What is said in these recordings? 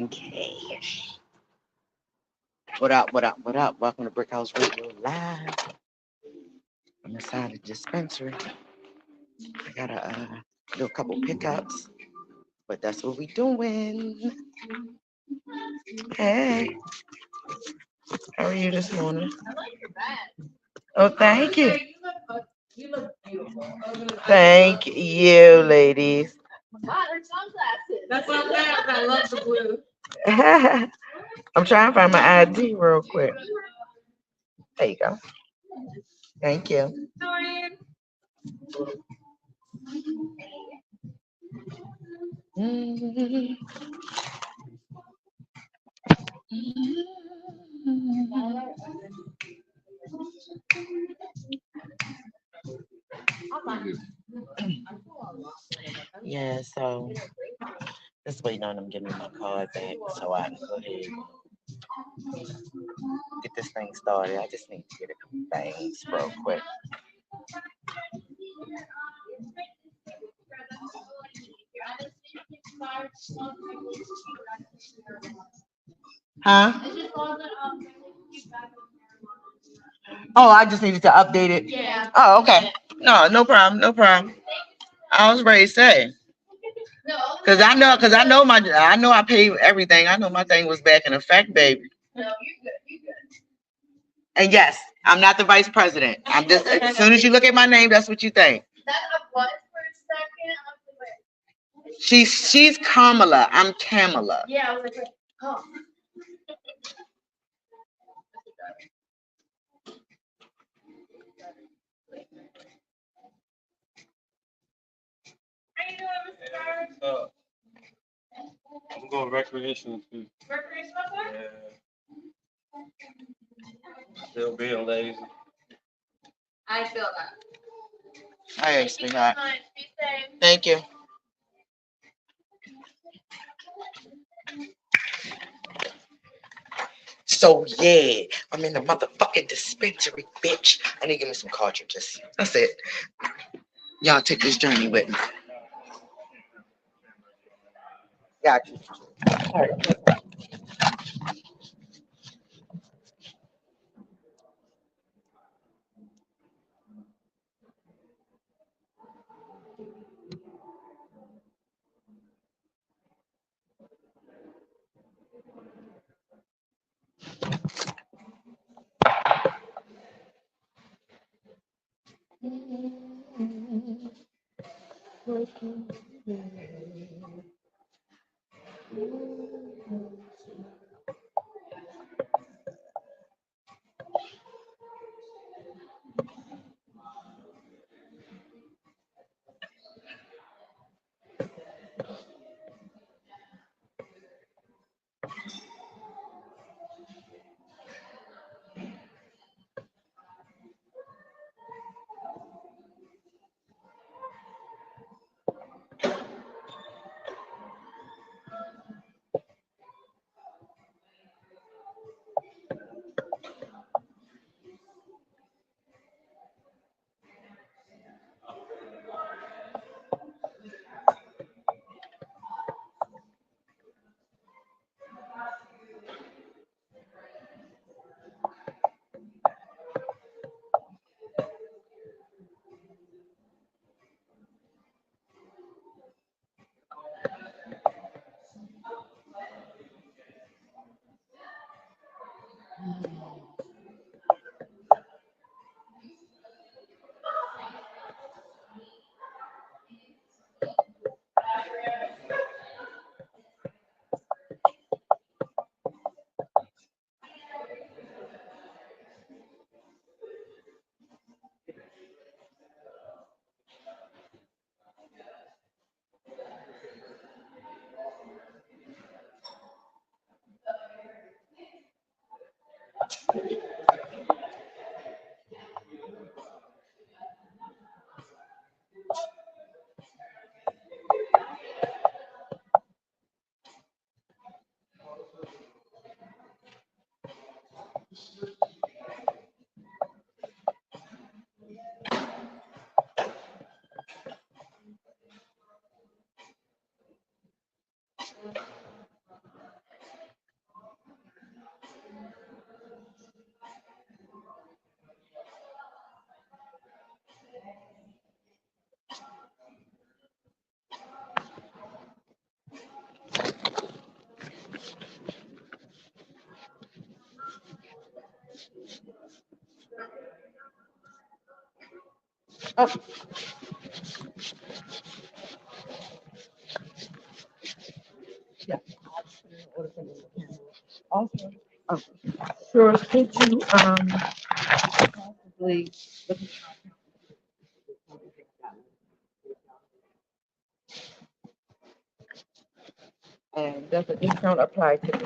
in cash. What up, what up, what up? Welcome to Brick House Radio Live. I'm inside the dispensary. I gotta do a couple pickups, but that's what we doing. Hey, how are you this morning? Oh, thank you. You look beautiful. Thank you, ladies. That's what I'm saying. I love the blue. I'm trying to find my ID real quick. There you go. Thank you. Yeah, so just waiting on them giving me my card back so I can go ahead and get this thing started. I just need to get a couple things real quick. Huh? Oh, I just needed to update it. Yeah. Oh, okay. No, no problem, no problem. I was ready to say. Cause I know I paid everything. I know my thing was back in effect, baby. No, you're good. You're good. And yes, I'm not the vice president. I'm just as soon as you look at my name, that's what you think. That I was for a second. She's Kamala. I'm Kamala. Yeah, I was like, oh. How you doing, Mr. Garrett? I'm going recreational too. Recreational too? Yeah. Still being lazy. I feel that. All right, sweetheart. Be safe. Thank you. So yeah, I'm in the motherfucking dispensary, bitch. I need to give me some cartridges. That's it. Y'all take this journey with me. Got you. All right. Oh, yeah. Also, oh, sure. Could you possibly and does the discount apply to me?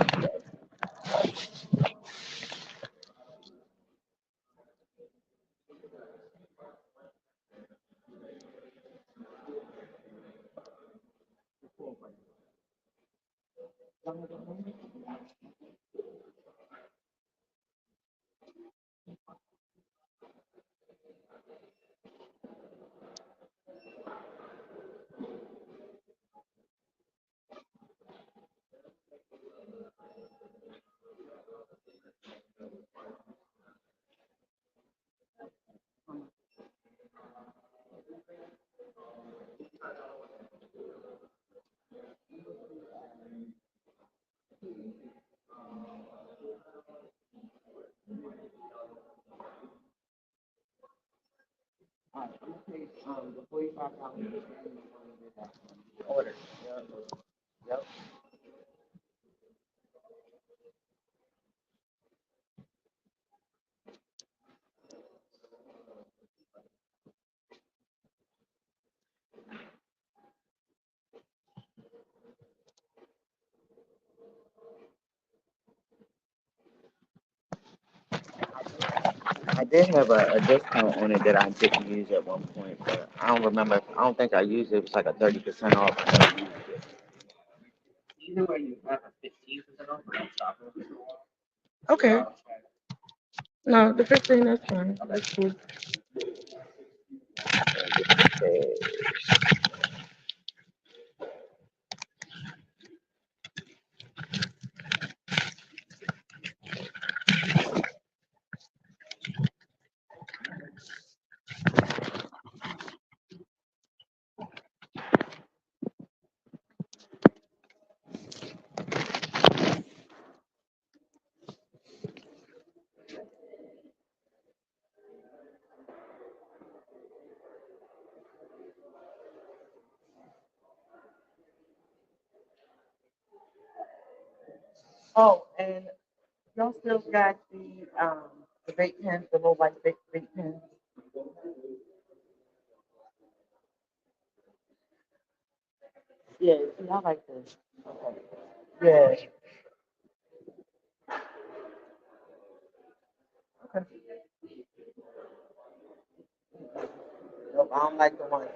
The $45 order. Yep. I did have a discount on it that I didn't use at one point, but I don't remember. I don't think I used it. It was like a 30% off. I never used it. Okay. No, the 15, that's fine. That's good. Okay. Oh, and y'all still got the vape pens, the low light vape pens? Yeah, see, I like this. Okay. Yeah. Okay. Nope, I don't like the one.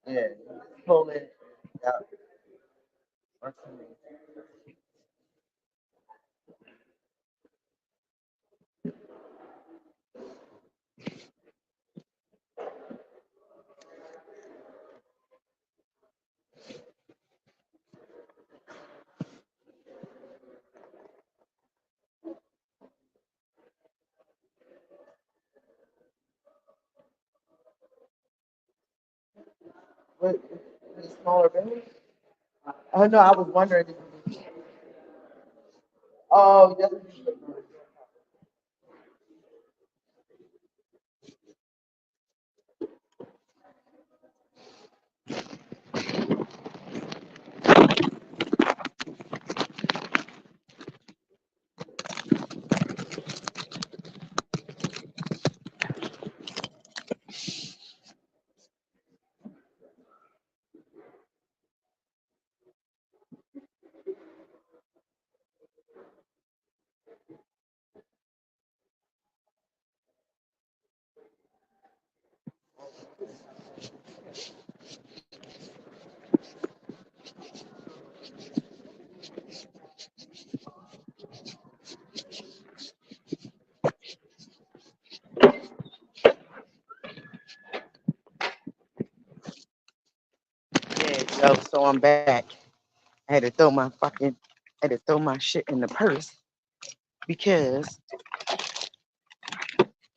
Yeah. Pull it. Yeah. Works for me. What? The smaller belly? Oh no, I was wondering if you. Oh, yes. Yeah, yo, so I'm back. I had to throw my fucking, I had to throw my shit in the purse because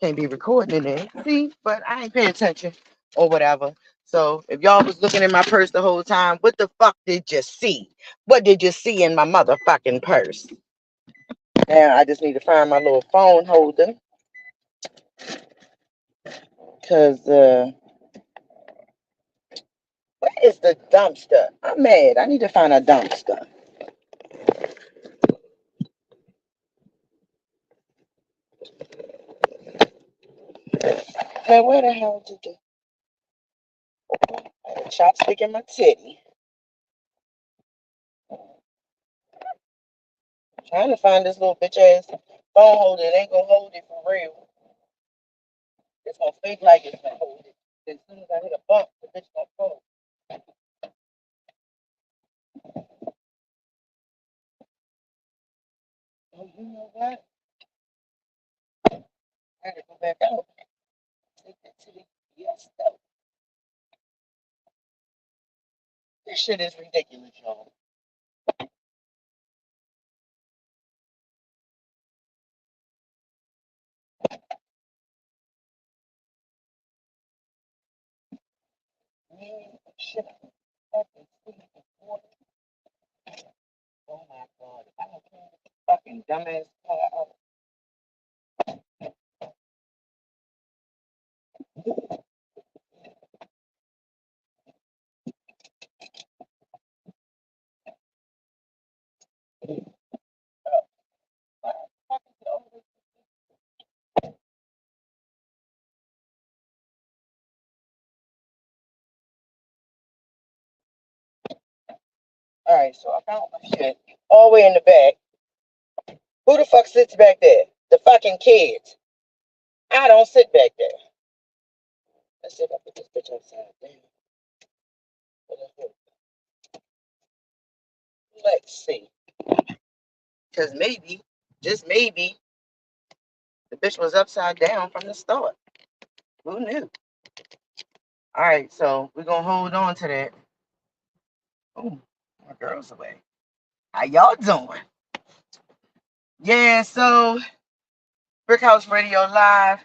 can't be recording in there. See, but I ain't paying attention or whatever. So if y'all was looking in my purse the whole time, what the fuck did you see? What did you see in my motherfucking purse? Now I just need to find my little phone holder. Cause where is the dumpster? I'm mad. I need to find a dumpster. Man, where the hell did the chopstick in my titty? Trying to find this little bitch ass phone holder. It ain't gonna hold it for real. It's gonna fake like it's gonna hold it. Then as soon as I hit a bump, the bitch gonna fold. Oh, you know what? I gotta go back out. Take that to the yes though. This shit is ridiculous, y'all. Man, shit, I'm fucking sleep before. Oh my god. I don't care. Fucking dumbass car out. Alright, so I found my shit all the way in the back. Who the fuck sits back there? The fucking kids. I don't sit back there. Let's see if I put this bitch upside down. Let's see. Because maybe, just maybe, the bitch was upside down from the start. Who knew? Alright, so we're gonna hold on to that. Oh, my girl's away. How y'all doing? Yeah, so Brick House Radio Live.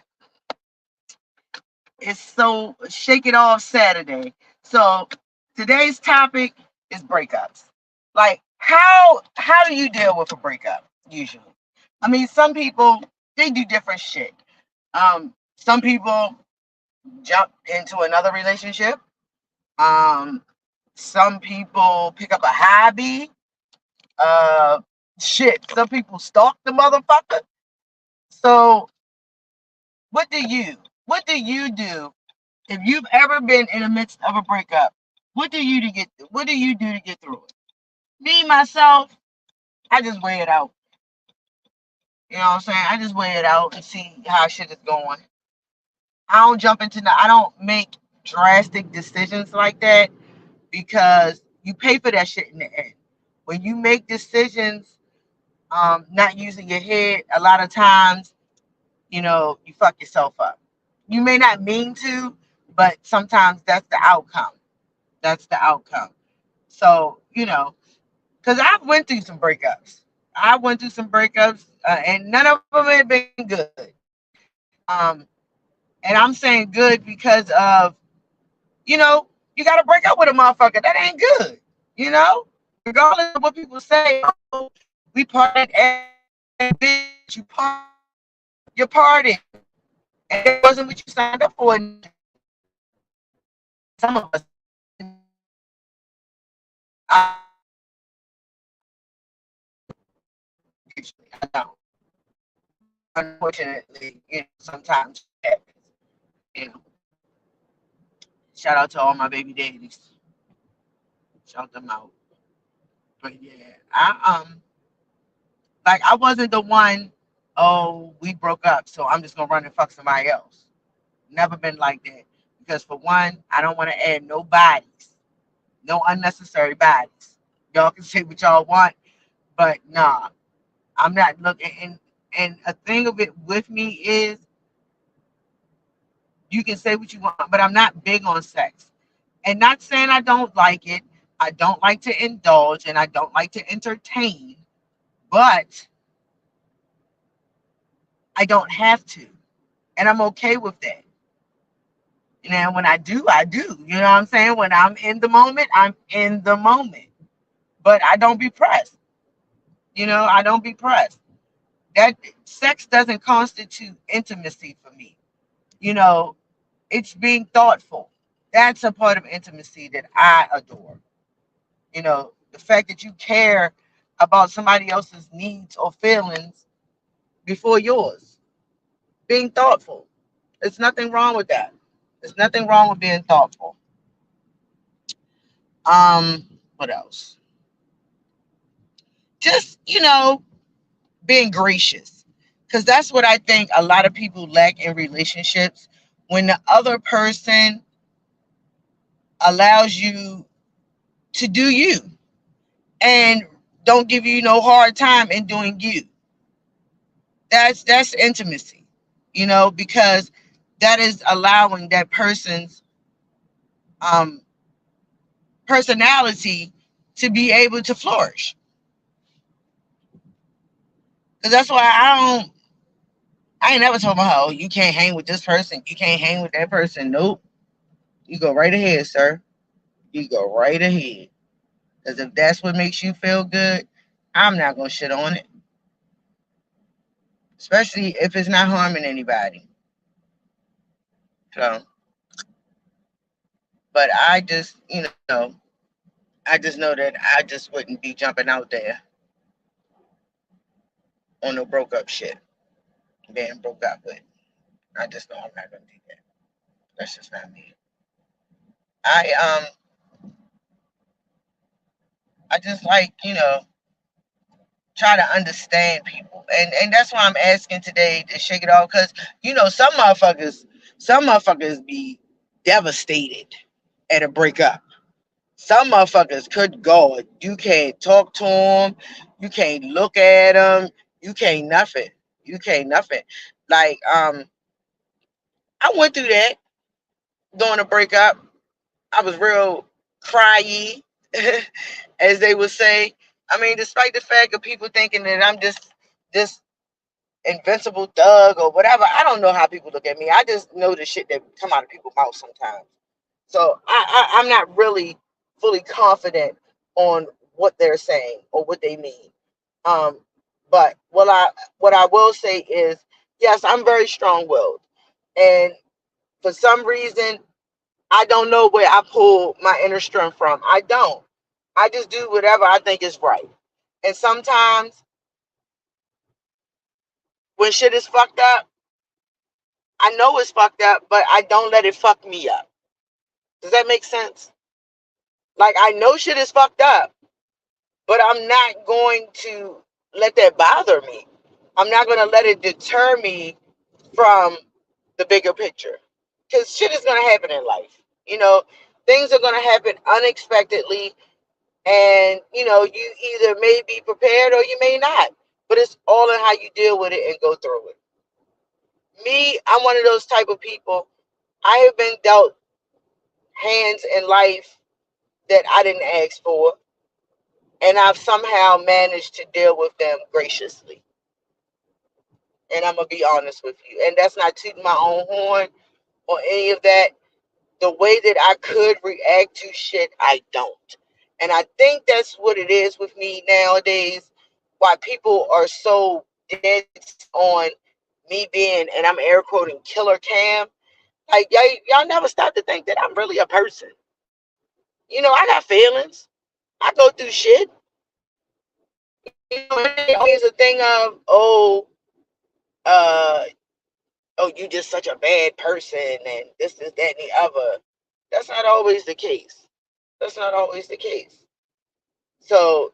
It's so Shake It Off Saturday. So today's topic is breakups. Like how do you deal with a breakup usually? I mean, some people they do different shit. Some people jump into another relationship. Um, some people pick up a hobby. Uh, shit. Some people stalk the motherfucker. So what do you? What do you do if you've ever been in the midst of a breakup? What do you do to get through it? Me myself, I just weigh it out. You know what I'm saying? I just weigh it out and see how shit is going. I don't make drastic decisions like that because you pay for that shit in the end. When you make decisions, not using your head, a lot of times, you fuck yourself up. You may not mean to, but sometimes that's the outcome. That's the outcome. So, because I've went through some breakups. I went through some breakups, and none of them have been good. Um, and I'm saying good because of, you know, you got to break up with a motherfucker. That ain't good. You know, regardless of what people say. Oh, we parted and bitch, you parted, and it wasn't what you signed up for. And some of us, I, I don't. Unfortunately, sometimes it happens. You know, shout out to all my baby daddies. Shout them out. But yeah, I wasn't the one. Oh, we broke up, so I'm just gonna run and fuck somebody else. Never been like that. Because for one, I don't want to add no bodies, no unnecessary bodies. Y'all can say what y'all want, but nah, I'm not looking. And a thing of it with me is you can say what you want, but I'm not big on sex. And not saying I don't like it. I don't like to indulge and I don't like to entertain, but I don't have to. And I'm okay with that. When I do, I do. You know what I'm saying? When I'm in the moment, I'm in the moment. But I don't be pressed. I don't be pressed. That sex doesn't constitute intimacy for me. You know, it's being thoughtful. That's a part of intimacy that I adore. The fact that you care about somebody else's needs or feelings before yours. Being thoughtful. There's nothing wrong with that. There's nothing wrong with being thoughtful. What else? Just, being gracious. Because that's what I think a lot of people lack in relationships. When the other person allows you to do you and don't give you no hard time in doing you. That's intimacy, because that is allowing that person's um personality to be able to flourish. Because that's why I ain't never told my hoe, you can't hang with this person, you can't hang with that person. Nope. You go right ahead, sir. You go right ahead. Because if that's what makes you feel good, I'm not gonna shit on it. Especially if it's not harming anybody. So, but I just know that I just wouldn't be jumping out there on no broke up shit, being broke up with. I just know I'm not gonna do that. That's just not me. I I just like, try to understand people. And that's why I'm asking today to shake it off. Cause some motherfuckers be devastated at a breakup. Some motherfuckers could go. You can't talk to them. You can't look at them. You can't nothing. You can't nothing. Like I went through that during a breakup. I was real cryy, as they would say. I mean, despite the fact of people thinking that I'm just this invincible thug or whatever, I don't know how people look at me. I just know the shit that come out of people's mouths sometimes. So I'm not really fully confident on what they're saying or what they mean. Um, but what I will say is, yes, I'm very strong willed, and for some reason, I don't know where I pull my inner strength from. I don't. I just do whatever I think is right. And sometimes when shit is fucked up, I know it's fucked up, but I don't let it fuck me up. Does that make sense? Like, I know shit is fucked up, but I'm not going to let that bother me. I'm not going to let it deter me from the bigger picture. Because shit is going to happen in life. Things are going to happen unexpectedly. And, you either may be prepared or you may not. But it's all in how you deal with it and go through it. Me, I'm one of those type of people. I have been dealt hands in life that I didn't ask for. And I've somehow managed to deal with them graciously. And I'm going to be honest with you. And that's not tooting my own horn or any of that. The way that I could react to shit, I don't. And I think that's what it is with me nowadays. Why people are so dead on me being, and I'm air quoting, killer Cam. Like, y'all never stop to think that I'm really a person. I got feelings. I go through shit. It ain't always a thing of, uh, you just such a bad person and this, that, and the other. That's not always the case. That's not always the case. So,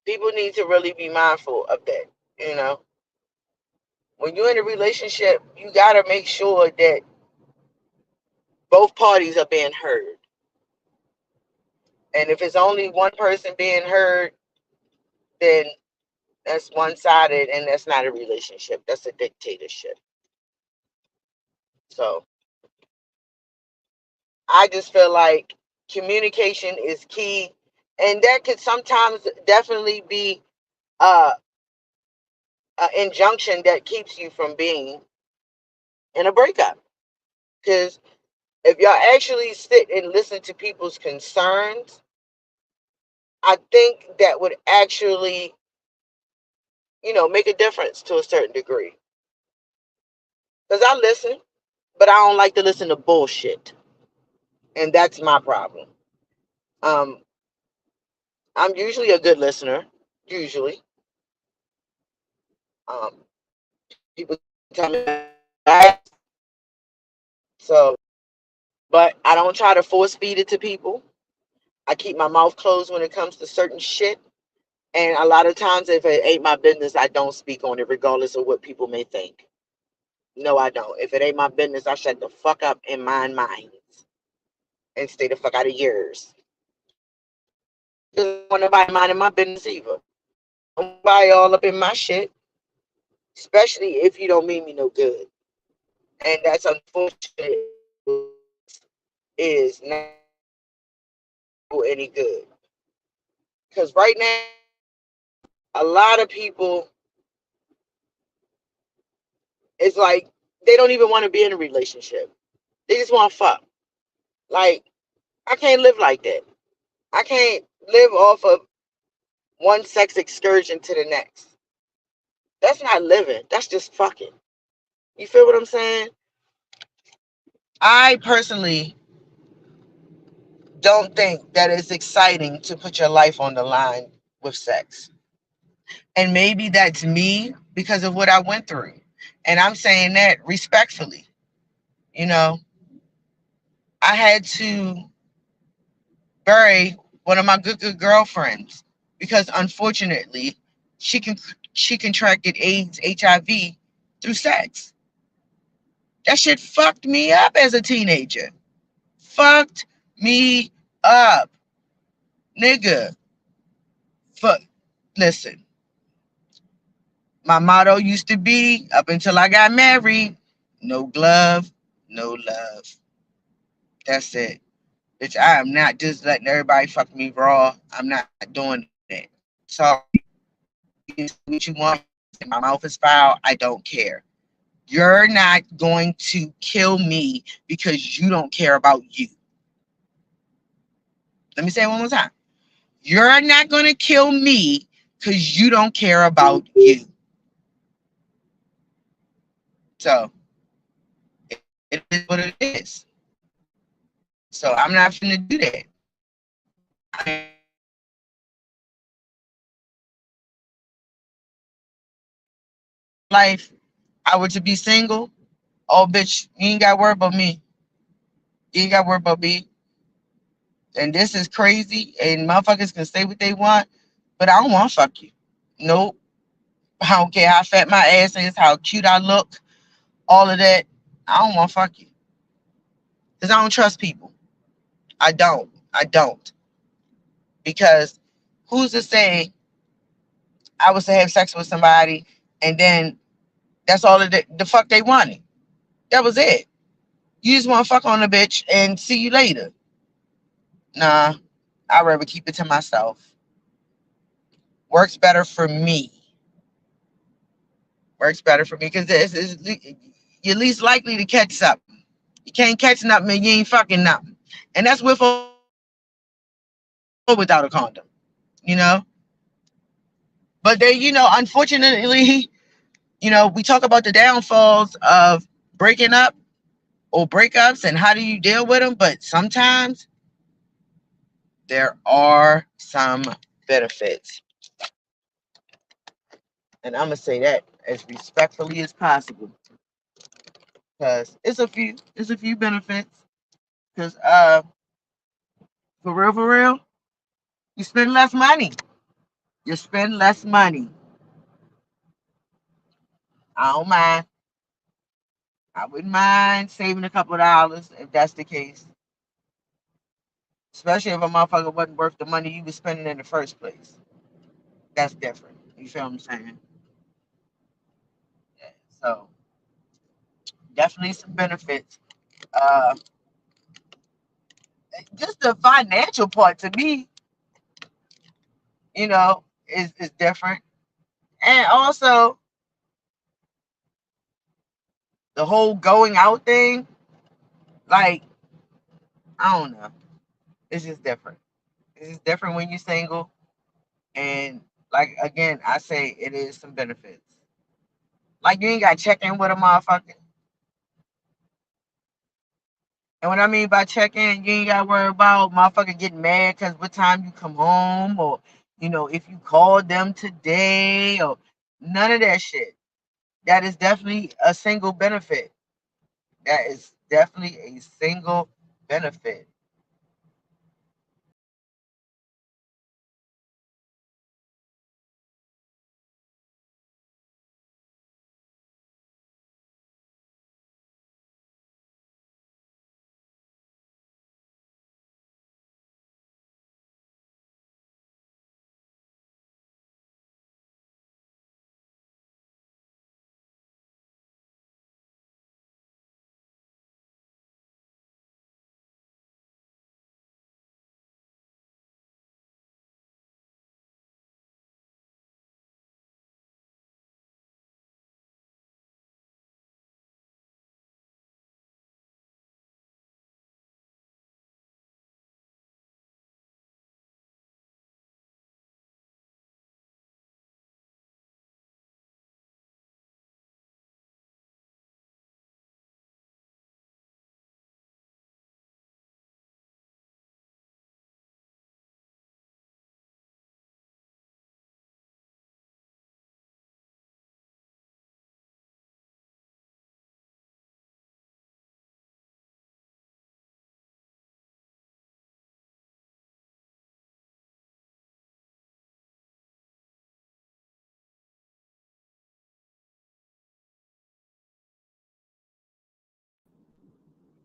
people need to really be mindful of that. You know, when you're in a relationship, you got to make sure that both parties are being heard. And if it's only one person being heard, then that's one sided and that's not a relationship. That's a dictatorship. So I just feel like communication is key. And that could sometimes definitely be uh, an injunction that keeps you from being in a breakup. Because if y'all actually sit and listen to people's concerns, I think that would actually, make a difference to a certain degree. Because I listen, but I don't like to listen to bullshit. And that's my problem. Um, I'm usually a good listener. Usually. People tell me that. So, but I don't try to force feed it to people. I keep my mouth closed when it comes to certain shit. And a lot of times, if it ain't my business, I don't speak on it, regardless of what people may think. No, I don't. If it ain't my business, I shut the fuck up and mind mine and stay the fuck out of yours. Because I don't want nobody minding my business either. Don't buy all up in my shit, especially if you don't mean me no good. And that's unfortunate. Is not any good. Because right now, a lot of people, it's like they don't even want to be in a relationship. They just want to fuck. Like, I can't live like that. I can't live off of one sex excursion to the next. That's not living. That's just fucking. You feel what I'm saying? I personally don't think that it's exciting to put your life on the line with sex. And maybe that's me because of what I went through. And I'm saying that respectfully. You know, I had to bury one of my good girlfriends because unfortunately she can she contracted AIDS, HIV through sex. That shit fucked me up as a teenager. Fucked me up, nigga. Fuck. Listen, my motto used to be up until I got married: no glove, no love. That's it. Bitch, I am not just letting everybody fuck me raw. I'm not doing it. Sorry. You can say what you want. My mouth is foul. I don't care. You're not going to kill me because you don't care about you. Let me say it one more time. You're not going to kill me because you don't care about you. So it is what it is. So I'm not going to do that. Life, I were to be single. Oh, bitch, you ain't got to worry about me. You ain't got to worry about me. And this is crazy. And motherfuckers can say what they want, but I don't want to fuck you. Nope. I don't care how fat my ass is, how cute I look, all of that. I don't want to fuck you because I don't trust people. I don't. I don't. Because who's to say I was to have sex with somebody and then that's all of the fuck they wanted? That was it. You just want to fuck on a bitch and see you later. Nah, I'd rather keep it to myself. Works better for me. Works better for me because you're least likely to catch something. You can't catch nothing and you ain't fucking nothing. And that's with or without a condom, you know? But they, unfortunately, we talk about the downfalls of breaking up or breakups and how do you deal with them. But sometimes there are some benefits. And I'm going to say that as respectfully as possible because it's a few benefits. Because, for real, you spend less money. You spend less money. I don't mind. I wouldn't mind saving a couple of dollars if that's the case. Especially if a motherfucker wasn't worth the money you was spending in the first place. That's different. You feel what I'm saying? Yeah. So definitely some benefits. Uh, just the financial part to me, is different. And also the whole going out thing, like, I don't know. It's just different. It's just different when you're single. And like again, I say it is some benefits. Like you ain't got to check in with a motherfucker. And what I mean by check in, you ain't gotta worry about motherfucker getting mad because what time you come home, or if you called them today, or none of that shit. That is definitely a single benefit. That is definitely a single benefit.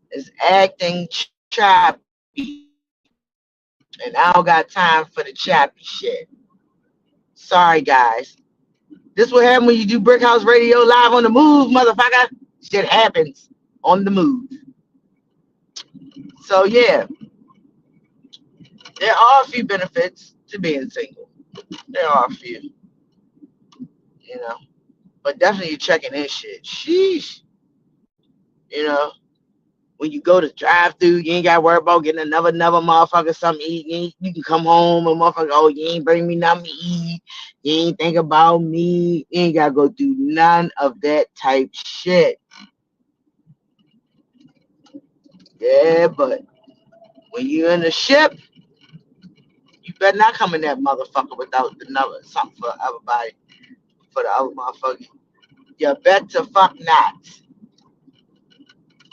It's acting choppy, and I don't got time for the choppy shit. Sorry, guys. This what happens when you do Brick House Radio live on the move, motherfucker. Shit happens on the move. So yeah, there are a few benefits to being single. There are a few, you know, but definitely checking in shit. Sheesh, you know. When you go to drive through, you ain't got to worry about getting another motherfucker something to eat. You can come home and motherfucker, oh, you ain't bring me nothing to eat. You ain't think about me. You ain't got to go do none of that type shit. Yeah, but when you in the ship, you better not come in that motherfucker without another something for everybody, for the other motherfucker. You bet the fuck not.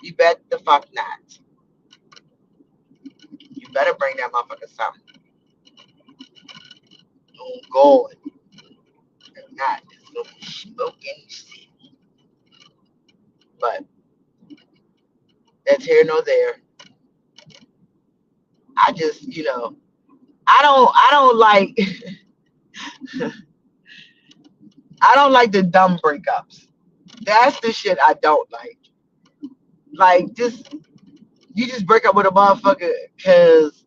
You bet the fuck not. You better bring that motherfucker something. Oh, God. If not, it's gonna be smoking shit. But that's here nor there. I just, I don't like I don't like the dumb breakups. That's the shit I don't like. Like just you just break up with a motherfucker because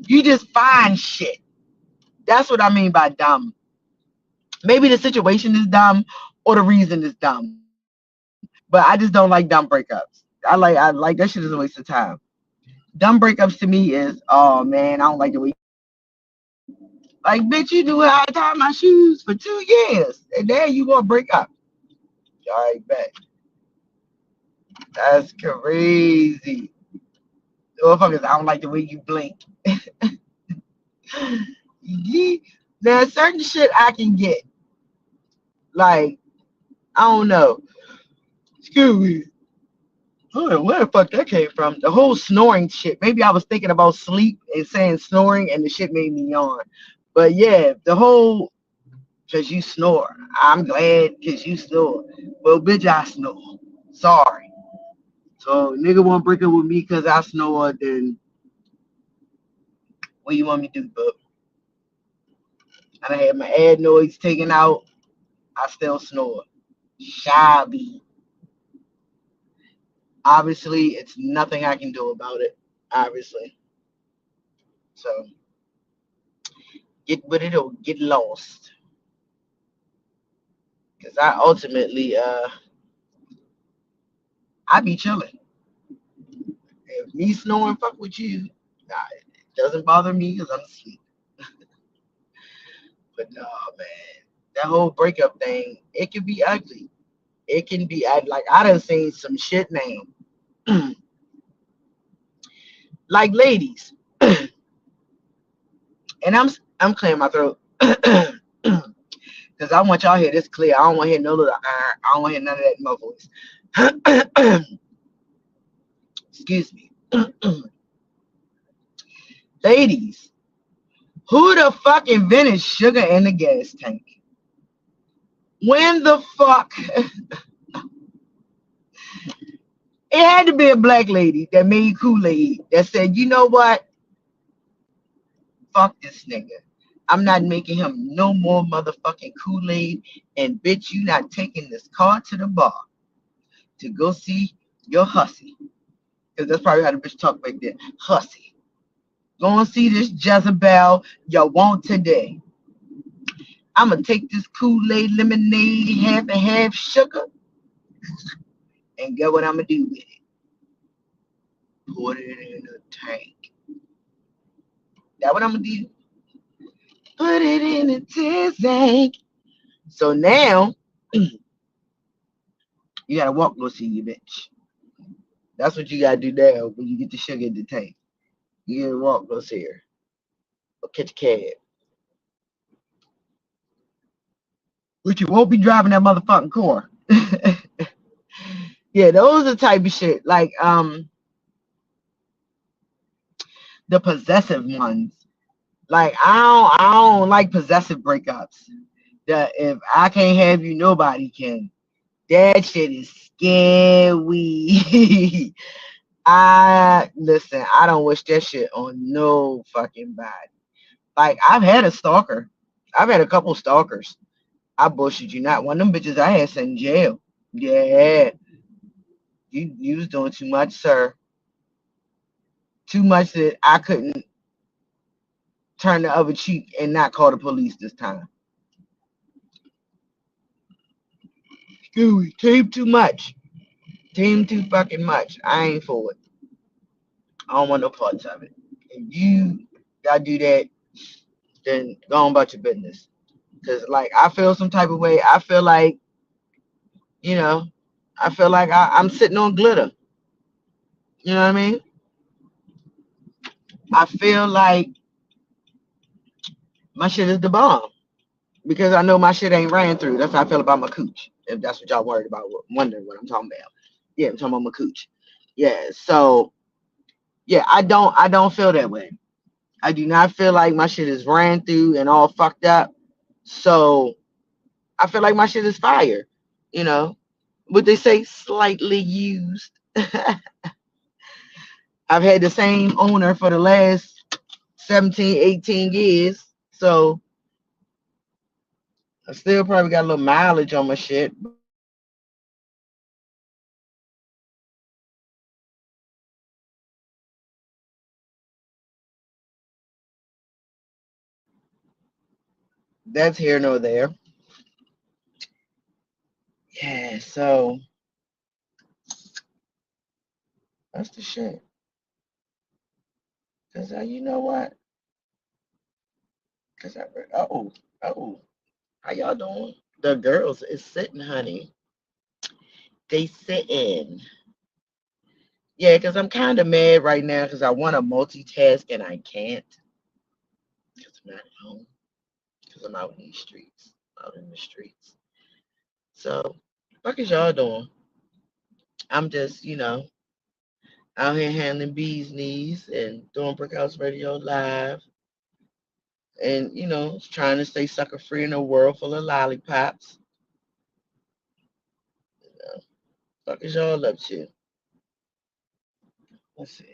you just find shit. That's what I mean by dumb. Maybe the situation is dumb or the reason is dumb. But I just don't like dumb breakups. I like that shit is a waste of time. Dumb breakups to me is, oh man, I don't like the way. Like, bitch, you knew how to tie my shoes for 2 years, and now you want to break up. All right, bet. That's crazy. Motherfuckers, I don't like the way you blink. There's certain shit I can get. Like, I don't know. Excuse me. I don't know where the fuck that came from. The whole snoring shit. Maybe I was thinking about sleep and saying snoring, and the shit made me yawn. But yeah, the whole because you snore. I'm glad because you snore. Well, bitch, I snore. Sorry. So nigga won't break up with me because I snore, then what you want me to do, bub? I had my adenoids taken out. I still snore. Shabby. Obviously, it's nothing I can do about it. Obviously. So get with it or get lost. Cause I ultimately I be chilling. If me snoring fuck with you, nah, it doesn't bother me because I'm asleep. But no, man, that whole breakup thing, it can be ugly. It can be like I done seen some shit now. Like ladies, and I'm clearing my throat because I want y'all to hear this clear. I don't want to hear no little. I don't want to hear none of that in my voice. Excuse me, ladies. Who the fuck invented sugar in the gas tank? When the fuck? It had to be a black lady that made Kool-Aid that said, you know what? Fuck this nigga. I'm not making him no more motherfucking Kool-Aid. And bitch, you not taking this car to the bar to go see your hussy. Because that's probably how the bitch talk back there. Hussy. Go and see this Jezebel you want today. I'm going to take this Kool-Aid lemonade, half and half sugar, and get what I'm going to do with it. Put it in a tank. That's what I'm going to do. Put it in a tank. So now, you got to walk go see your bitch. That's what you got to do now when you get the sugar in the tank. You got to walk go see her. Or catch a cab. Which you won't be driving that motherfucking car. Yeah, those are the type of shit. Like, the possessive ones. Like, I don't like possessive breakups. That if I can't have you, nobody can. That shit is scary. Listen, I don't wish that shit on no fucking body. Like, I've had a stalker. I've had a couple stalkers. I bullshit you not. One of them bitches I had sent in jail. Yeah. You was doing too much, sir. Too much that I couldn't turn the other cheek and not call the police this time. Excuse me. Team too much. Team too fucking much. I ain't for it. I don't want no parts of it. If you gotta do that, then go on about your business. Cause like I feel some type of way. I feel like, you know, I feel like I'm sitting on glitter. You know what I mean? I feel like my shit is the bomb. Because I know my shit ain't ran through. That's how I feel about my cooch. If that's what y'all worried about, wondering what I'm talking about. Yeah, I'm talking about my cooch. Yeah, so yeah, I don't feel that way. I do not feel like my shit is ran through and all fucked up. So I feel like my shit is fire. You know, what they say, slightly used. I've had the same owner for the last 17, 18 years. So I still probably got a little mileage on my shit. That's here nor there. Yeah, so that's the shit. Cause you know what? Cause how y'all doing? The girls is sitting, honey. They sitting. Yeah, cause I'm kind of mad right now because I want to multitask and I can't. Cause I'm not at home. Cause I'm out in these streets, out in the streets. So, what is y'all doing? I'm just, out here handling bees knees and doing Brickhouse Radio Live, and trying to stay sucker free in a world full of lollipops. Fuck is y'all up to? Let's see.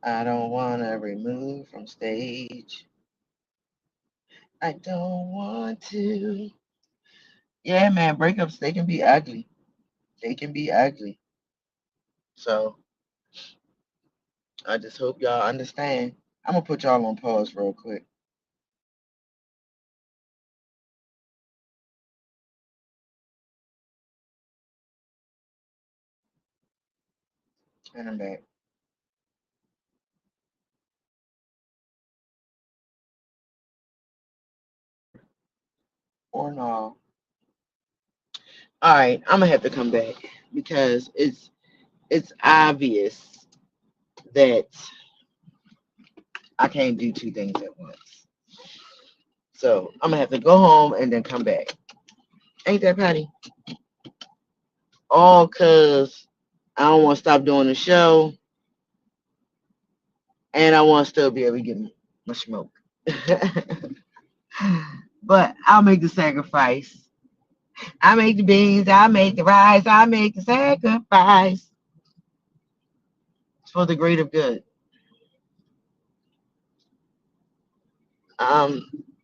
I don't want to remove from stage. I don't want to. Yeah, man, breakups, they can be ugly. They can be ugly. So I just hope y'all understand. I'm going to put y'all on pause real quick. And I'm back. or no. All right, I'm gonna have to come back because it's obvious that I can't do two things at once. So I'm gonna have to go home and then come back. Ain't that Patty? All cause I don't want to stop doing the show, and I want to still be able to get my smoke. But I'll make the sacrifice. I make the beans, I make the rice, I make the sacrifice. It's for the greater good.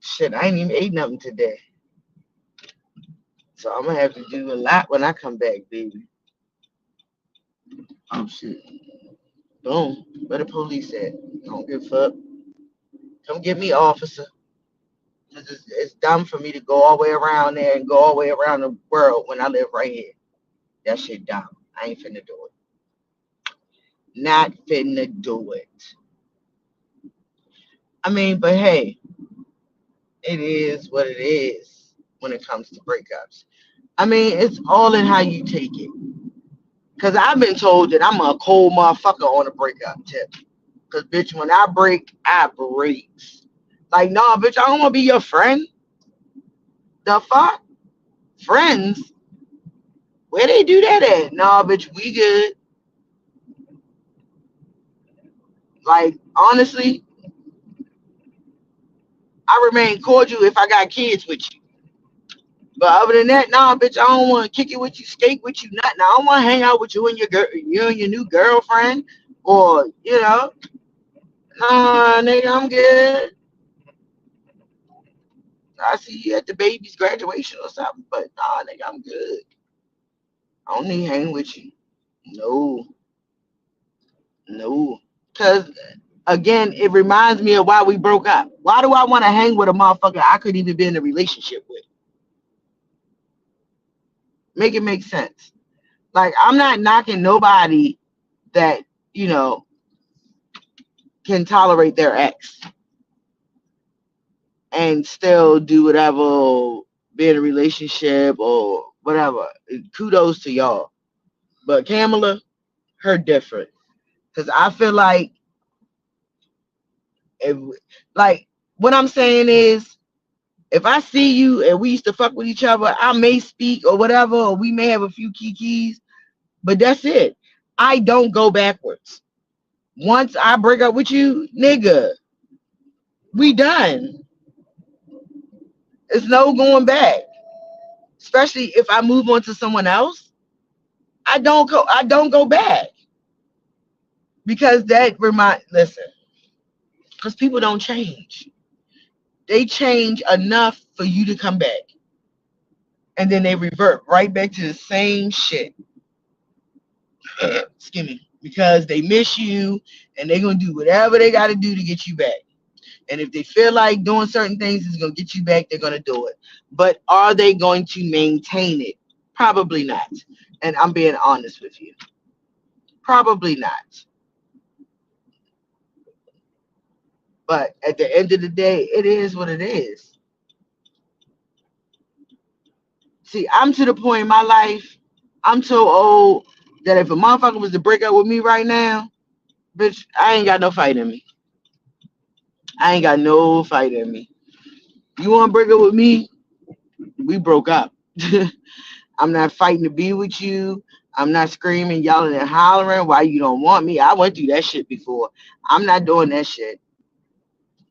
Shit, I ain't even ate nothing today. So I'm gonna have to do a lot when I come back, baby. Oh shit. Boom. Where the police at? Don't give a fuck. Come get me, officer. It's dumb for me to go all the way around there and go all the way around the world when I live right here. That shit dumb. I ain't finna do it. Not finna do it. I mean, but hey, it is what it is when it comes to breakups. I mean, it's all in how you take it. Cause I've been told that I'm a cold motherfucker on a breakup tip. Cause bitch, when I break, I break. Like, nah, bitch, I don't wanna be your friend. The fuck? Friends? Where they do that at? Nah, bitch, we good. Like, honestly, I remain cordial if I got kids with you. But other than that, nah, bitch, I don't want to kick it with you, skate with you, nothing. I don't want to hang out with you and your new girlfriend, or nah, nigga, I'm good. I see you at the baby's graduation or something, but nah, nigga, I'm good. I don't need to hang with you. No, no. Cause again, it reminds me of why we broke up. Why do I want to hang with a motherfucker I couldn't even be in a relationship with? Make it make sense. Like, I'm not knocking nobody that, you know, can tolerate their ex and still do whatever, be in a relationship or whatever. Kudos to y'all. But Kamala, her different. Because I feel like, if, like, what I'm saying is, if I see you and we used to fuck with each other, I may speak or whatever, or we may have a few kikis, but that's it. I don't go backwards. Once I break up with you, nigga, we done. It's no going back. Especially if I move on to someone else, I don't go back. Because listen, because people don't change. They change enough for you to come back. And then they revert right back to the same shit. Excuse me. Because they miss you and they're gonna do whatever they gotta do to get you back. And if they feel like doing certain things is gonna get you back, they're gonna do it. But are they going to maintain it? Probably not. And I'm being honest with you. Probably not. But at the end of the day, it is what it is. See, I'm to the point in my life, I'm so old that if a motherfucker was to break up with me right now, bitch, I ain't got no fight in me. I ain't got no fight in me. You want to break up with me? We broke up. I'm not fighting to be with you. I'm not screaming, yelling, and hollering why you don't want me. I went through that shit before. I'm not doing that shit.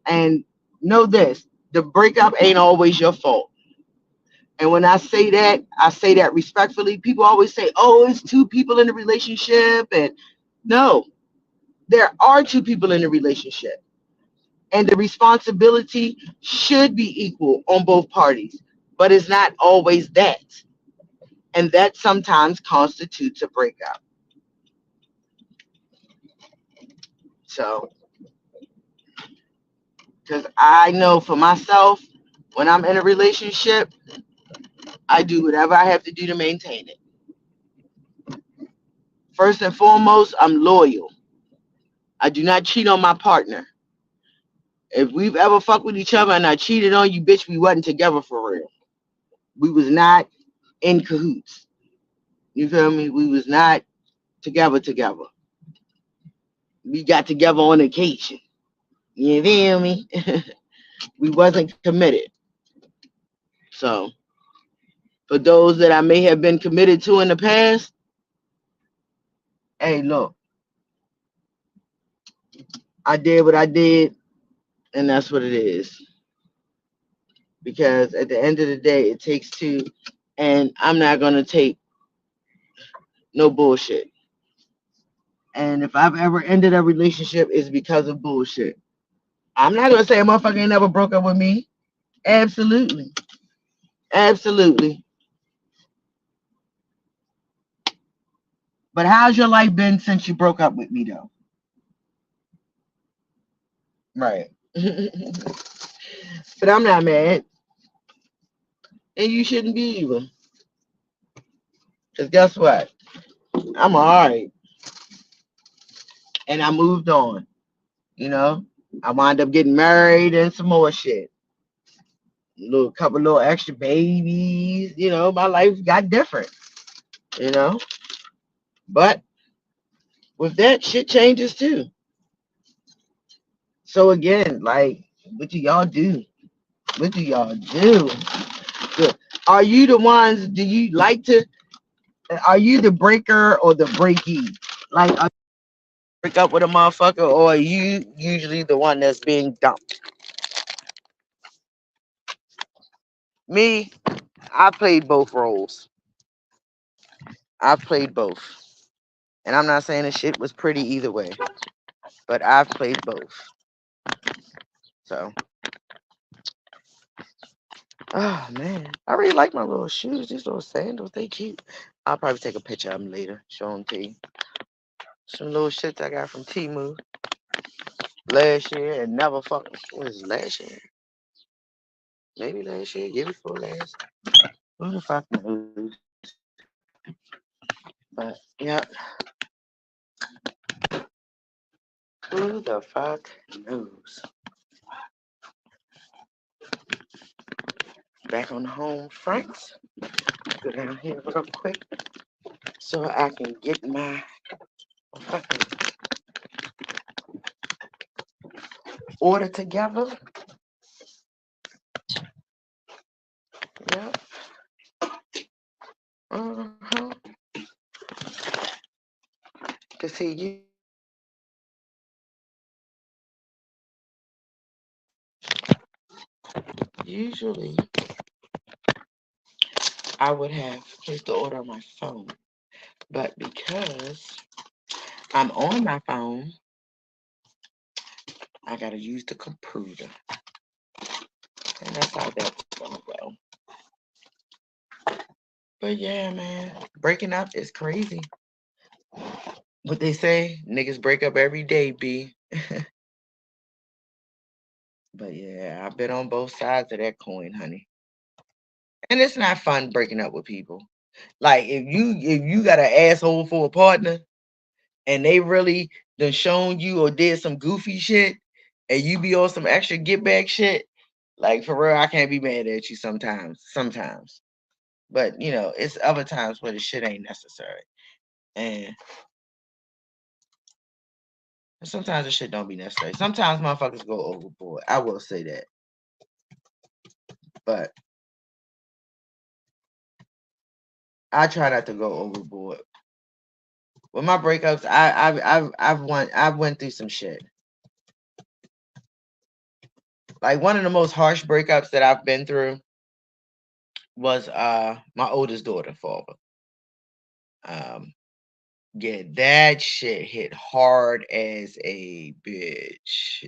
And know this, the breakup ain't always your fault. And when I say that respectfully. People always say, oh, it's two people in a relationship. And no, there are two people in a relationship. And the responsibility should be equal on both parties. But it's not always that. And that sometimes constitutes a breakup. So, because I know for myself, when I'm in a relationship, I do whatever I have to do to maintain it. First and foremost, I'm loyal. I do not cheat on my partner. If we've ever fucked with each other and I cheated on you, bitch, we wasn't together for real. We was not in cahoots. You feel me? We was not together. We got together on occasion. You feel me? We wasn't committed. So for those that I may have been committed to in the past, hey, look, I did what I did, and that's what it is. Because at the end of the day, it takes two, and I'm not gonna take no bullshit. And if I've ever ended a relationship, it's because of bullshit. I'm not gonna say a motherfucker ain't never broke up with me. Absolutely, absolutely. But how's your life been since you broke up with me, though? Right. But I'm not mad, and you shouldn't be either. Cause guess what? I'm alright, and I moved on. You know, I wound up getting married and some more shit. Little couple little extra babies. You know, my life got different. You know, but with that, shit changes too. So again, like, what do y'all do? What do y'all do? Good. Are you the ones? Do you like to? Are you the breaker or the breakee? Like, are you break up with a motherfucker, or are you usually the one that's being dumped? Me, I played both roles. I played both, and I'm not saying the shit was pretty either way, but I've played both. So, oh man, I really like my little shoes. These little sandals, they cute. I'll probably take a picture of them later, show them to you. Some little shits I got from Temu last year and never fucking, what is it, last year? Maybe last year, year before last. Who the fuck knows? But yeah, who the fuck knows? Back on the home fronts. Go down here real quick so I can get my fucking order together. Yep. Uh-huh. To see you. Usually, I would have placed the order on my phone, but because I'm on my phone, I gotta use the computer, and that's how that's gonna go. But yeah, man, breaking up is crazy. What they say, niggas break up every day, B. But yeah, I've been on both sides of that coin, honey. And it's not fun breaking up with people. Like if you got an asshole for a partner and they really done shown you or did some goofy shit and you be on some extra get back shit, like for real, I can't be mad at you sometimes. Sometimes. But you know, it's other times where the shit ain't necessary. And sometimes the shit don't be necessary. Sometimes motherfuckers go overboard. I will say that. But I try not to go overboard. With my breakups, I've went through some shit. Like one of the most harsh breakups that I've been through was my oldest daughter father. Yeah, that shit hit hard as a bitch.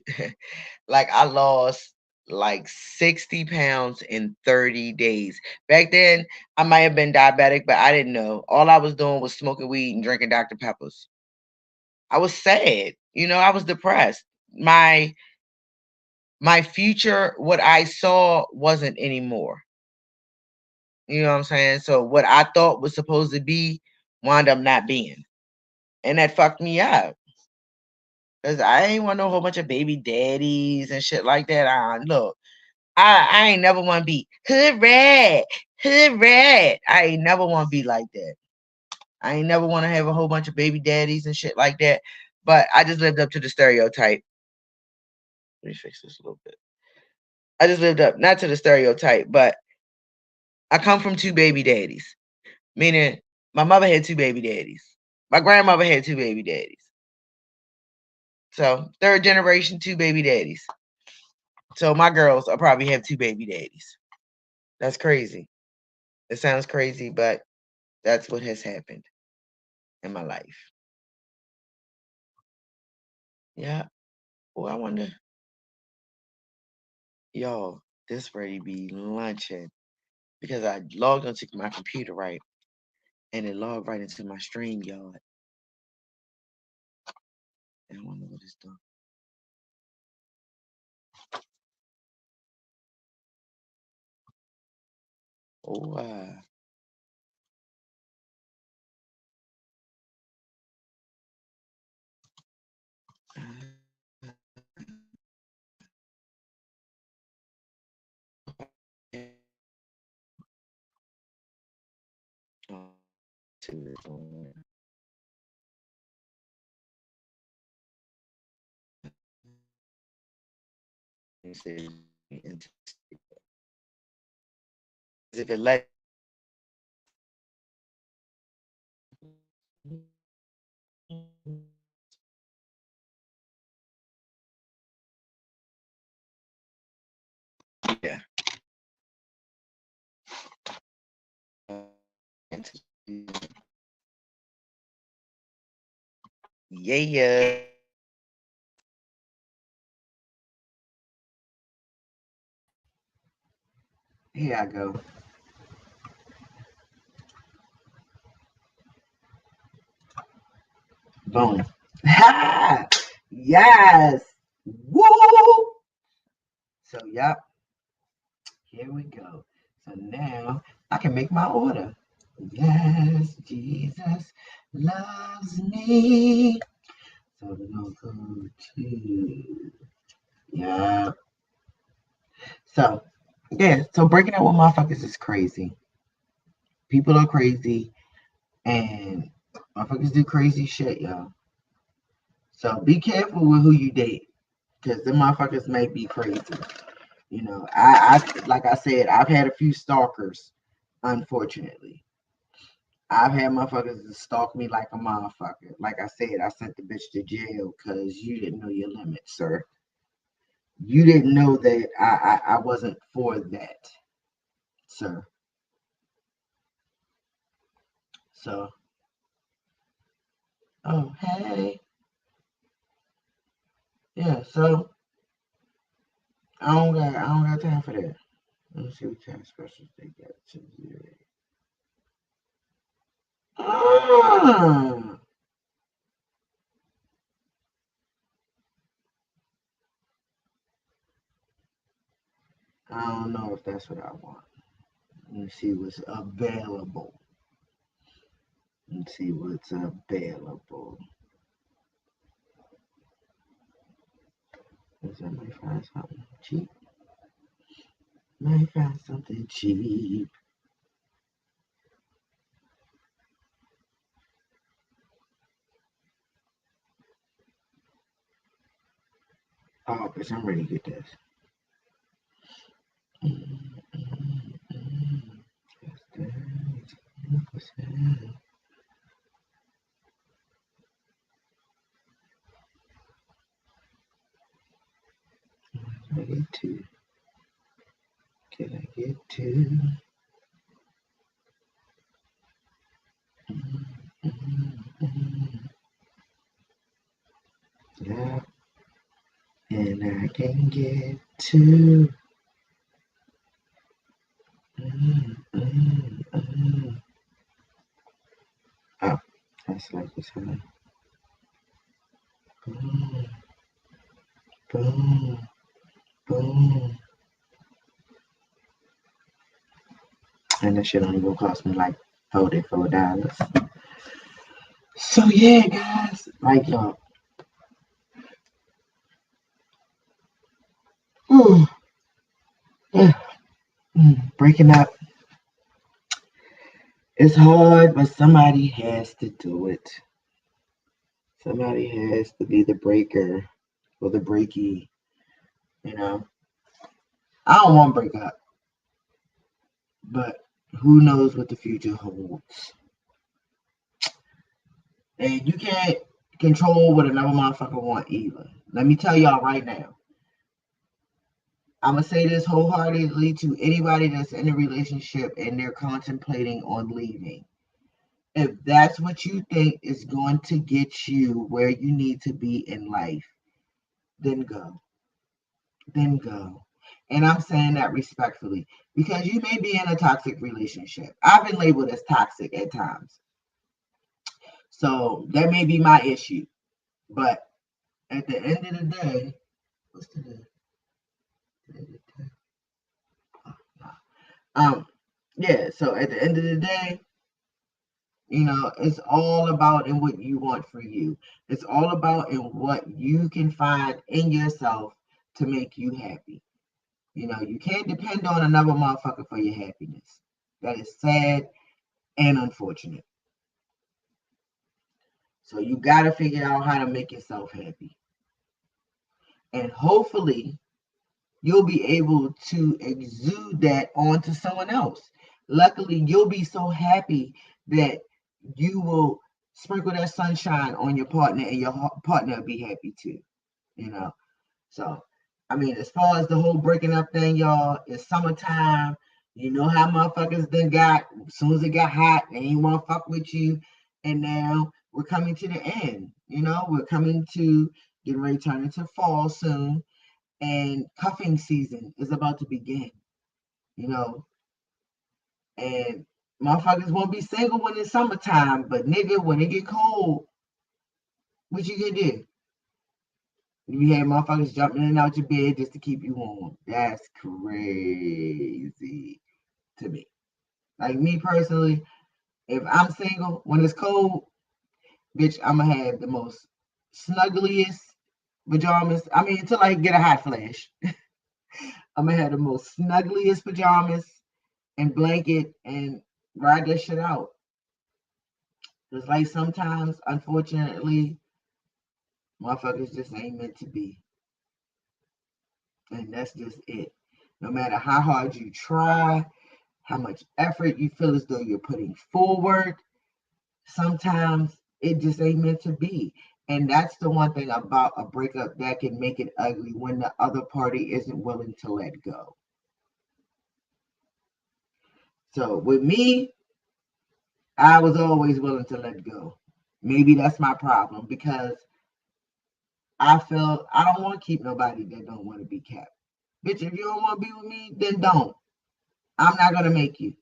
Like I lost like 60 pounds in 30 days. Back then, I might have been diabetic, but I didn't know. All I was doing was smoking weed and drinking Dr. Peppers. I was sad. You know, I was depressed. My future, what I saw wasn't anymore. You know what I'm saying? So what I thought was supposed to be wound up not being. And that fucked me up. Cause I ain't want no whole bunch of baby daddies and shit like that. Look, I ain't never want to be hood rat. Hood rat. I ain't never want to be like that. I ain't never want to have a whole bunch of baby daddies and shit like that. But I just lived up to the stereotype. Let me fix this a little bit. I just lived up, not to the stereotype, but I come from two baby daddies. Meaning my mother had two baby daddies. My grandmother had two baby daddies. So third generation, two baby daddies. So my girls will probably have two baby daddies. That's crazy. It sounds crazy, but that's what has happened in my life. Yeah. Well, I wonder, y'all, this ready be luncheon because I logged onto my computer, right? And it logged right into my stream yard. And I wonder what it's doing. Oh, if it let yeah. Yeah. Here I go. Boom. Ha! Yes. Woo! So, yep. Here we go. So now I can make my order. Yes, Jesus loves me. So we're gonna go to yeah. So yeah. So breaking up with motherfuckers is crazy. People are crazy, and motherfuckers do crazy shit, y'all. So be careful with who you date, because the motherfuckers may be crazy. You know, I like I said, I've had a few stalkers, unfortunately. I've had motherfuckers that stalk me like a motherfucker. Like I said, I sent the bitch to jail because you didn't know your limits, sir. You didn't know that I wasn't for that, sir. So, oh hey, yeah. So I don't got time for that. Let's see what kind of specials they got. Ah, I don't know if that's what I want. Let me see what's available. Let's see what's available. Because I might find something cheap. Might find something cheap. Oh, because I'm ready to get this. Can I get two? Can I get two? Yeah, and I can get two. Oh, that's like this one. Boom, boom, boom. And that shit only gonna cost me like $44. So yeah, guys, like y'all. Yeah, breaking up It's hard, but somebody has to do it. Somebody has to be the breaker or the breaky, you know. I don't want to break up, but who knows what the future holds. And you can't control what another motherfucker want either. Let me tell y'all right now. I'm going to say this wholeheartedly to anybody that's in a relationship and they're contemplating on leaving. If that's what you think is going to get you where you need to be in life, then go. Then go. And I'm saying that respectfully because you may be in a toxic relationship. I've been labeled as toxic at times. So that may be my issue. But at the end of the day, what's today? Yeah, so at the end of the day, it's all about in what you want for you. It's all about in what you can find in yourself to make you happy. You can't depend on another motherfucker for your happiness. That is sad and unfortunate. So you got to figure out how to make yourself happy. And hopefully you'll be able to exude that onto someone else. Luckily, you'll be so happy that you will sprinkle that sunshine on your partner and your partner will be happy too, So, as far as the whole breaking up thing, y'all, it's summertime. You know how motherfuckers then got, as soon as it got hot, they ain't want to fuck with you. And now we're coming to the end. We're coming to getting ready to turn into fall soon. And cuffing season is about to begin, and motherfuckers won't be single when it's summertime, but nigga, when it get cold, what you gonna do? You had motherfuckers jumping in and out your bed just to keep you warm. That's crazy to me. Like me personally, if I'm single, when it's cold, bitch, I'm gonna have the most snuggliest pajamas. Until I get a hot flash. I'm gonna have the most snuggliest pajamas and blanket and ride that shit out. Just like sometimes, unfortunately, motherfuckers just ain't meant to be. And that's just it. No matter how hard you try, how much effort you feel as though you're putting forward, sometimes it just ain't meant to be. And that's the one thing about a breakup that can make it ugly, when the other party isn't willing to let go. So with me, I was always willing to let go. Maybe that's my problem, because I feel I don't want to keep nobody that don't want to be kept. Bitch, if you don't want to be with me, then don't. I'm not going to make you.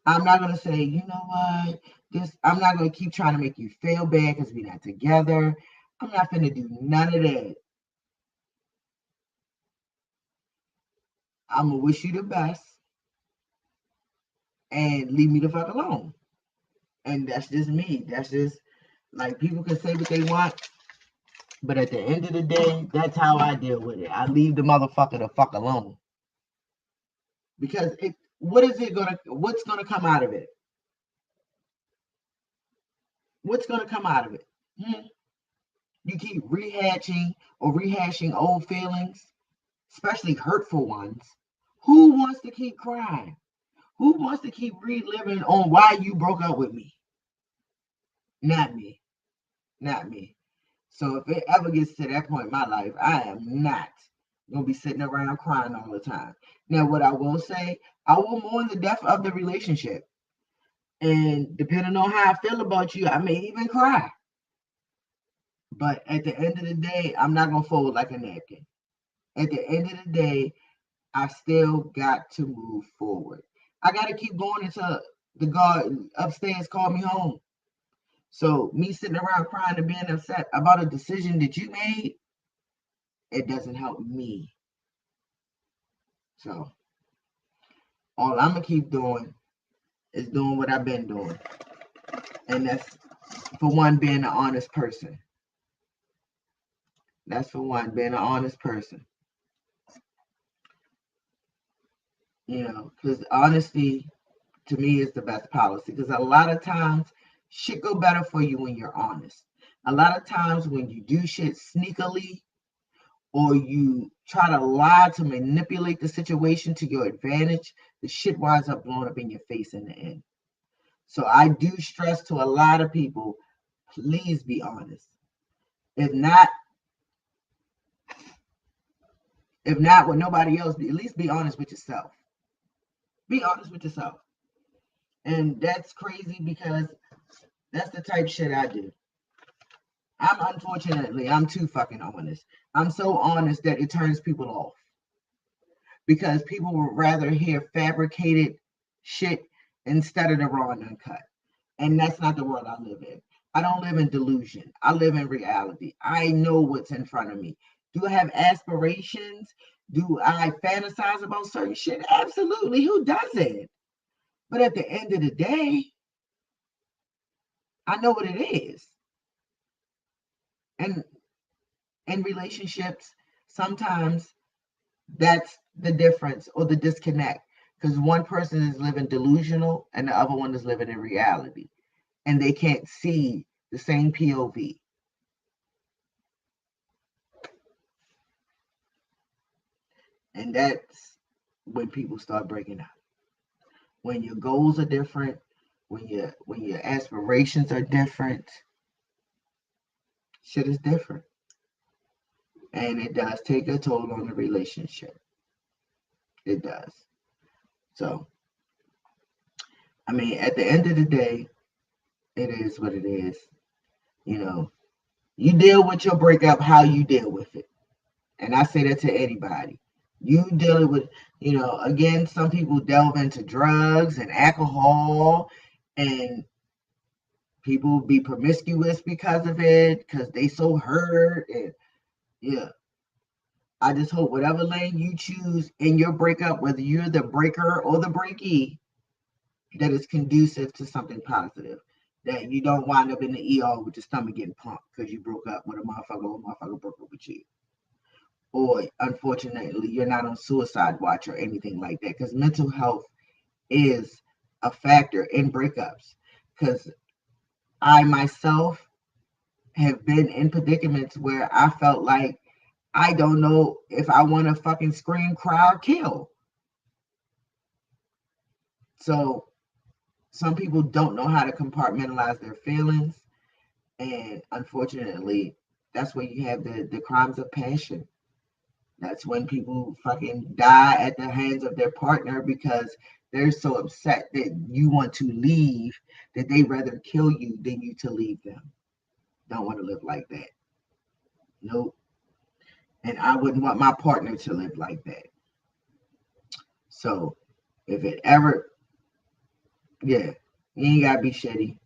I'm not going to say, you know what, I'm not going to keep trying to make you feel bad because we're not together. I'm not going to do none of that. I'm going to wish you the best and leave me the fuck alone. And that's just me. That's just, like, people can say what they want, but at the end of the day, that's how I deal with it. I leave the motherfucker the fuck alone. Because what's gonna come out of it? What's gonna come out of it? You keep rehashing old feelings, especially hurtful ones. Who wants to keep crying? Who wants to keep reliving on why you broke up with me? Not me. Not me. So if it ever gets to that point in my life, I am not gonna be sitting around crying all the time. Now, what I will say, I will mourn the death of the relationship. And depending on how I feel about you, I may even cry. But at the end of the day, I'm not gonna fold like a napkin. At the end of the day, I still got to move forward. I got to keep going until the God upstairs call me home. So me sitting around crying and being upset about a decision that you made, it doesn't help me. So all I'm going to keep doing is doing what I've been doing. And that's, for one, being an honest person. That's for one, being an honest person. Because honesty to me, is the best policy, because a lot of times shit go better for you when you're honest. A lot of times when you do shit sneakily, or you try to lie to manipulate the situation to your advantage, the shit winds up blowing up in your face in the end. So I do stress to a lot of people, please be honest. If not with nobody else, at least be honest with yourself. Be honest with yourself. And that's crazy, because that's the type shit I do. I'm too fucking honest. I'm so honest that it turns people off, because people would rather hear fabricated shit instead of the raw and uncut. And that's not the world I live in. I don't live in delusion. I live in reality. I know what's in front of me. Do I have aspirations? Do I fantasize about certain shit? Absolutely. Who doesn't? But at the end of the day, I know what it is. And in relationships, sometimes that's the difference or the disconnect, because one person is living delusional and the other one is living in reality, and they can't see the same POV. And that's when people start breaking up. When your goals are different, when your aspirations are different, shit is different. And it does take a toll on the relationship. It does. So, I mean, at the end of the day, it is what it is. You know, you deal with your breakup how you deal with it. And I say that to anybody. You deal with, again, some people delve into drugs and alcohol, and people be promiscuous because of it, because they so hurt. And yeah, I just hope whatever lane you choose in your breakup, whether you're the breaker or the breakee, that is conducive to something positive. That you don't wind up in the ER with your stomach getting pumped because you broke up with a motherfucker, or a motherfucker broke up with you. Or unfortunately, you're not on suicide watch or anything like that, because mental health is a factor in breakups. Because I myself have been in predicaments where I felt like I don't know if I want to fucking scream, cry, or kill. So some people don't know how to compartmentalize their feelings. And unfortunately, that's where you have the crimes of passion. That's when people fucking die at the hands of their partner, because they're so upset that you want to leave that they rather kill you than you to leave them. Don't want to live like that. Nope. And I wouldn't want my partner to live like that. So if it ever, you ain't gotta be shitty.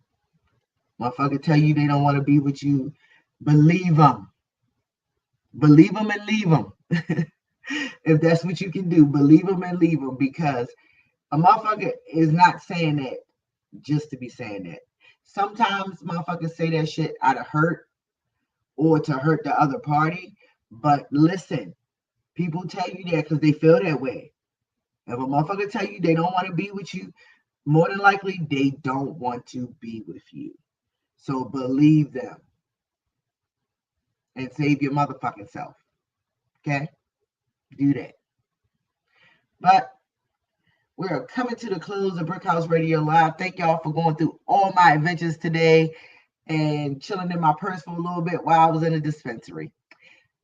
Motherfucker tell you they don't want to be with you, believe them. Believe them and leave them. If that's what you can do, believe them and leave them, because a motherfucker is not saying that just to be saying that. Sometimes motherfuckers say that shit out of hurt or to hurt the other party. But listen, people tell you that because they feel that way. If a motherfucker tell you they don't want to be with you, more than likely they don't want to be with you. So believe them and save your motherfucking self. Okay? Do that. But we're coming to the close of Brick House Radio Live. Thank y'all for going through all my adventures today and chilling in my purse for a little bit while I was in the dispensary.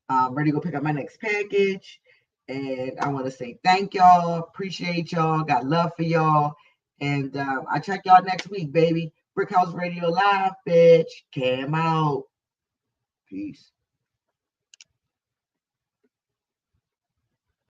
I'm ready to go pick up my next package. And I want to say thank y'all. Appreciate y'all. Got love for y'all. And I'll check y'all next week, baby. Brick House Radio Live, bitch. Came out. Peace.